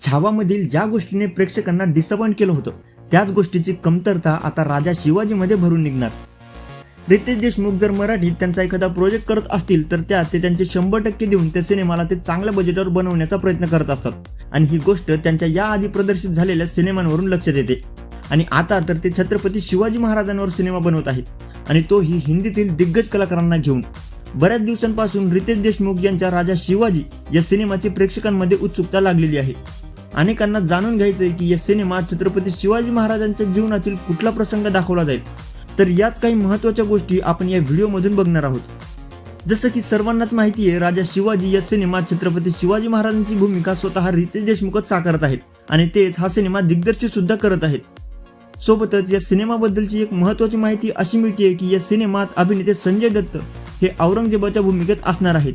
छावामधील ज्या गोष्टीने प्रेक्षकांना डिसअपॉइंट केलं होतं त्याच गोष्टीची कमतरता आता राजा शिवाजीमध्ये भरून निघणार। रितेश देशमुख जर मराठीत त्यांचा एखादा प्रोजेक्ट करत असतील तर त्यात ते त्यांचे 100% देऊन त्या सिनेमाला ते चांगल्या बजेटवर बनवण्याचा प्रयत्न करत असतात आणि ही गोष्ट त्यांच्या याआधी प्रदर्शित झालेल्या सिनेमांवरून लक्षात येते। आणि आता तर ते छत्रपती शिवाजी महाराजांवर सिनेमा बनवत आहेत आणि तोही हिंदीतील दिग्गज कलाकारांना घेऊन। बऱ्याच दिवसांपासून रितेश देशमुख यांच्या राजा शिवाजी या सिनेमाची प्रेक्षकांमध्ये उत्सुकता लागलेली आहे। अनेकांना जाणून घ्यायचंय की या सिनेमात छत्रपती शिवाजी महाराजांच्या जीवनातील कुठला प्रसंग दाखवला जाईल, तर याच काही महत्त्वाच्या गोष्टी आपण या व्हिडिओमधून बघणार आहोत। जसं की सर्वांनाच माहिती आहे, राजा शिवाजी या सिनेमात छत्रपती शिवाजी महाराजांची भूमिका स्वतः रितेश देशमुखच साकारत आहेत आणि तेच हा सिनेमा दिग्दर्शित सुद्धा करत आहेत। सोबतच या सिनेमाबद्दलची एक महत्त्वाची माहिती अशी मिळते की या सिनेमात अभिनेते संजय दत्त हे औरंगजेबाच्या भूमिकेत असणार आहेत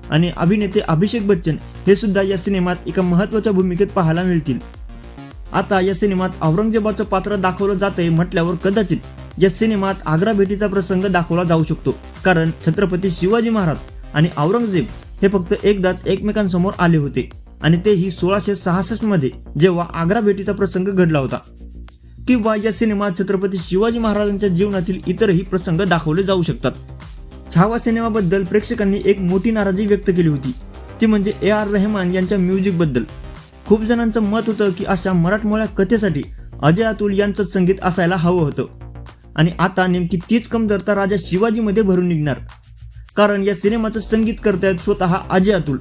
आणि अभिनेते अभिषेक बच्चन हे सुद्धा या सिनेमात एका महत्त्वाच्या भूमिकेत पाहायला मिळतील। आता या सिनेमात औरंगजेबाचं पात्र दाखवलं जातंय म्हटल्यावर कदाचित या सिनेमात आग्रा भेटीचा प्रसंग दाखवला जाऊ शकतो, कारण छत्रपती शिवाजी महाराज आणि औरंगजेब हे फक्त एकदाच एकमेकांसमोर आले होते आणि तेही 1666 मध्ये जेव्हा आग्रा भेटीचा प्रसंग घडला होता। किंवा या सिनेमात छत्रपती शिवाजी महाराजांच्या जीवनातील इतरही प्रसंग दाखवले जाऊ शकतात। छावा सिनेमाबद्दल प्रेक्षकांनी एक मोठी नाराजी व्यक्त केली होती, ती म्हणजे AR रहमान यांच्या म्युझिक बद्दल। खूप जणांचं मत होतं की अशा मराठमोळ्या कथेसाठी अजय अतुल यांचं संगीत असायला हवं होतं आणि आता नेमकी तीच कमतरता राजा शिवाजीमध्ये भरून निघणार, कारण या सिनेमाचं संगीत करतायत स्वतः अजय अतुल।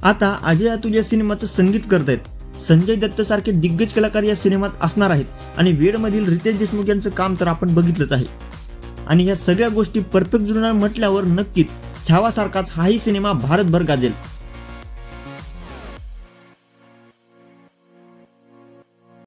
आता अजय अतुल या सिनेमाचं संगीत करतायत, संजय दत्त सारखे दिग्गज कलाकार या सिनेमात असणार आहेत आणि वेडमधील रितेश देशमुख यांचं काम तर आपण बघितलंच आहे। आणि या सगळ्या गोष्टी परफेक्ट जुळणार म्हटल्यावर नक्कीच छावासारखाच हाही सिनेमा भारतभर गाजेल।